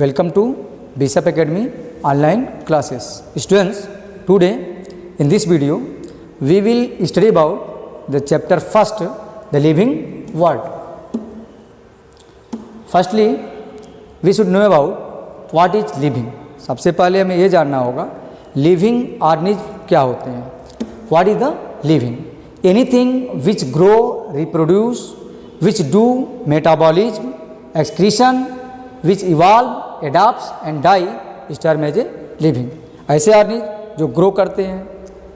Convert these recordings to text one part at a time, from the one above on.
Welcome to BSAP Academy online classes. Students, today in this video we will study about the chapter first, the living world. Firstly, we should know about what is living. सबसे पहले हमें ये जानना होगा living organism क्या होते हैं. What is the living? Anything which grow, reproduce, which do metabolism, excretion, which evolve, adapts and die is termed as a living. ऐसे ऑर्गेनिज्म जो ग्रो करते हैं,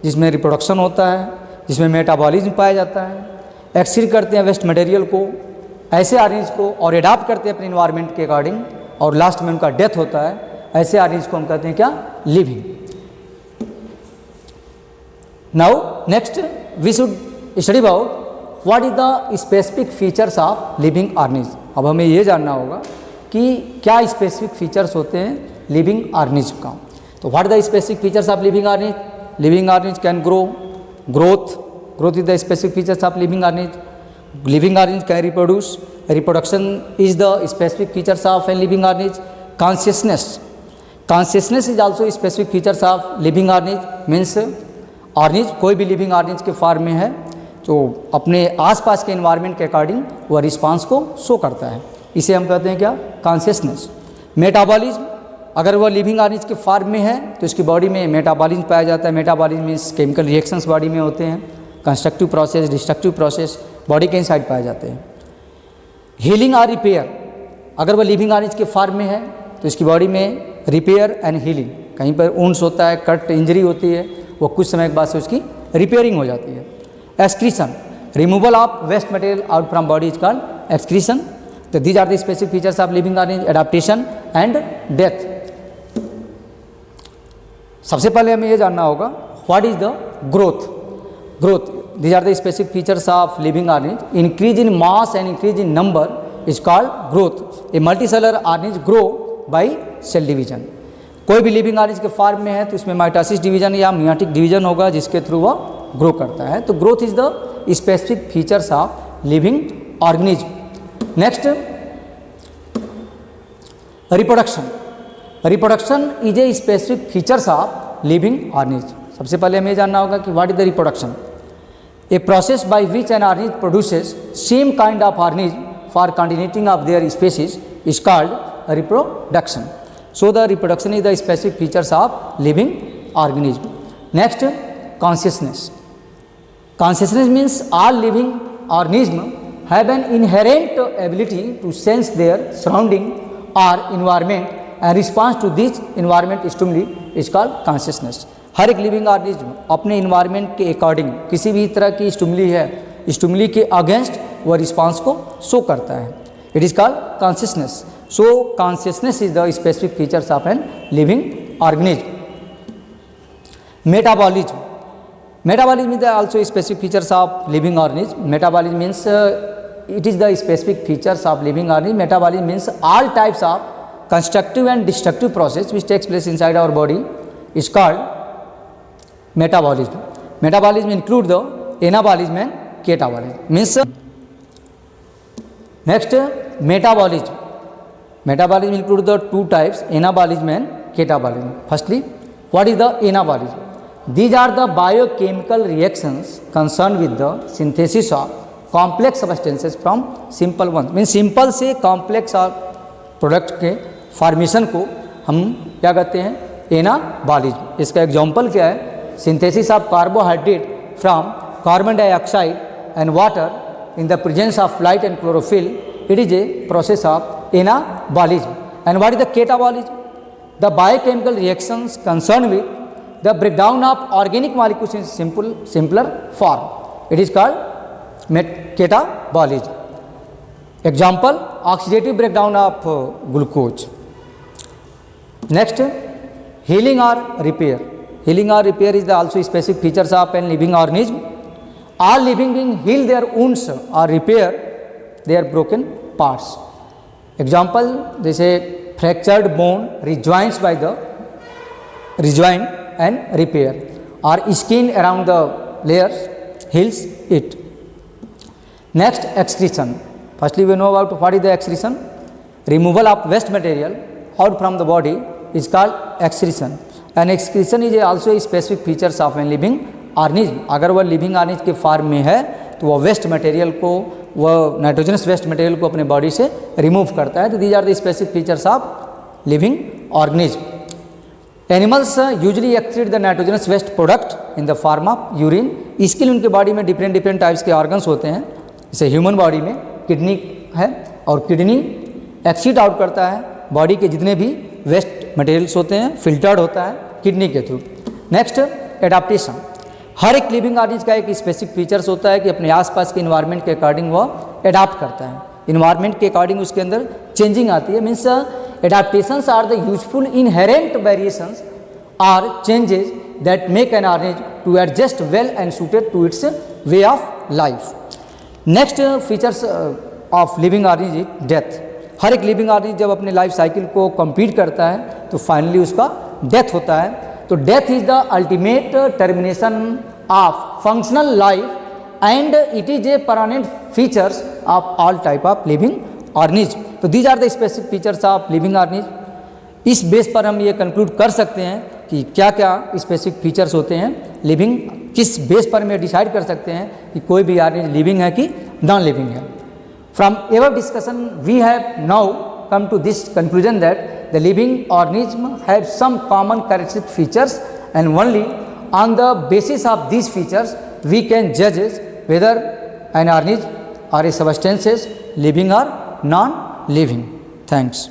जिसमें रिप्रोडक्शन होता है, जिसमें मेटाबॉलिज्म पाया जाता है, एक्सक्रीट करते हैं वेस्ट मटेरियल को, ऐसे ऑर्गेनिज्म को, और एडाप्ट करते हैं अपने इन्वायरमेंट के अकॉर्डिंग, और लास्ट में उनका डेथ होता है. ऐसे ऑर्गेनिज्म को हम कहते हैं क्या? Living. Now next we should study about what is the specific features of living organism. अब हमें ये जानना होगा कि क्या स्पेसिफिक फीचर्स होते हैं लिविंग ऑर्गेनिज्म का. तो what are the specific features of living organism? Living organism can grow, growth is the specific features of living organism. Living organism can reproduce, reproduction is the specific features of a living organism. Consciousness is also specific features of living organism. Means organism कोई भी living organism के form में है तो अपने आसपास के environment के अकॉर्डिंग वह रिस्पांस को शो करता है. इसे हम कहते हैं क्या? कॉन्शियसनेस. मेटाबॉलिज्म, अगर वह लिविंग ऑर्गेनिज्म के फॉर्म में है तो इसकी बॉडी में मेटाबॉलिज्म पाया जाता है. Metabolism means chemical reactions body में होते हैं, constructive process, destructive process body के इनसाइड पाए जाते हैं. हीलिंग और रिपेयर, अगर वह लिविंग ऑर्गेनिज्म के फॉर्म में है तो इसकी बॉडी में रिपेयर एंड हीलिंग, कहीं पर ऊंस होता है, कट इंजरी होती है, वो कुछ समय के बाद से उसकी रिपेयरिंग हो जाती है. Excretion, removal of waste material out from body is called excretion. तो these are the specific features of living organism. Adaptation and death. सबसे पहले हमें यह जानना होगा what is the growth. These are the specific features of living organism. Increase in mass and increase in number is called growth. A multicellular organism grow by cell division. कोई भी living organism के form में है तो इसमें mitosis division या meiotic division होगा जिसके थ्रू वह ग्रो करता है. तो growth is the specific features of living organism. Next, reproduction. Reproduction is a specific features of living organism. सबसे पहले हमें जानना होगा कि what is the reproduction. A process by which an organism produces same kind of organism for continuing of their species is called reproduction. So the reproduction is the specific features of living organism. Next, consciousness. Consciousness means all living organism have an inherent ability to sense their surrounding or environment and response to this environment stimuli is called consciousness. हर एक living organism अपने environment के according किसी भी तरह की stimuli है, stimuli के against वह रिस्पांस को शो करता है. It is called consciousness. So consciousness is the specific features of an living organism. Metabolism. Metabolism is also specific features of living organism. Metabolism means it is the specific features of living organism. Metabolism means all types of constructive and destructive process which takes place inside our body is called metabolism. Metabolism include the anabolism and catabolism. Means next, metabolism. Metabolism include the two types, anabolism and catabolism. Firstly, what is the anabolism? These are the biochemical reactions concerned with the synthesis of complex substances from simple ones. Means simple से complex और product के formation को हम क्या कहते हैं? anabolism. इसका example क्या है? Synthesis of carbohydrate from carbon dioxide and water in the presence of light and chlorophyll. It is a process of anabolism. And what is the catabolism? The biochemical reactions concerned with the breakdown of organic molecules in simpler form. It is called catabolism. Example, oxidative breakdown of glucose. Next, healing or repair. Healing or repair is the also specific features of a living organism. All living beings heal their wounds or repair their broken parts. Example, जैसे fractured bone rejoins by the rejoin and repair, or skin around the layers heals it. Next, excretion. Firstly, we know about what is the excretion. Removal of waste material out from the body is called excretion. And excretion is also a specific features of a living organism. अगर वह living organism के form में है तो वह waste material को, वह nitrogenous waste material को अपने बॉडी से रिमूव करता है. तो these are the specific features of living organism. Animals usually excrete the nitrogenous waste product in the form of urine. इसके लिए उनके बॉडी में डिफरेंट डिफरेंट टाइप्स के ऑर्गन्स होते हैं. जैसे ह्यूमन बॉडी में किडनी है और किडनी एक्सीट आउट करता है बॉडी के जितने भी वेस्ट मटेरियल्स होते हैं, फिल्टर्ड होता है किडनी के थ्रू. Next, adaptation. हर एक लिविंग ऑर्गेनिज्म का एक स्पेसिफिक फीचर्स होता है कि अपने आसपास के इन्वायरमेंट के अकॉर्डिंग वह एडाप्ट करता है. इन्वायरमेंट के अकॉर्डिंग उसके अंदर चेंजिंग आती है. Means adaptations are the useful inherent variations or changes that make an organism to adjust well and suited to its way of life. Next features of living organism, death. हर एक living organism जब अपने life cycle को complete करता है तो finally उसका death होता है. तो death is the ultimate termination of functional life and it is a permanent features of all type of living organism. तो these are the specific features of living organism. इस बेस पर हम ये कंक्लूड कर सकते हैं कि क्या क्या स्पेसिफिक फीचर्स होते हैं लिविंग. किस बेस पर हम ये डिसाइड कर सकते हैं कि कोई भी ऑर्गेनिज्म लिविंग है कि नॉन लिविंग है. From ever discussion we have now come to this conclusion that the living organism have some common characteristic features, and only on the basis of these features we can judge whether an organism or a substance is living or non living. Thanks.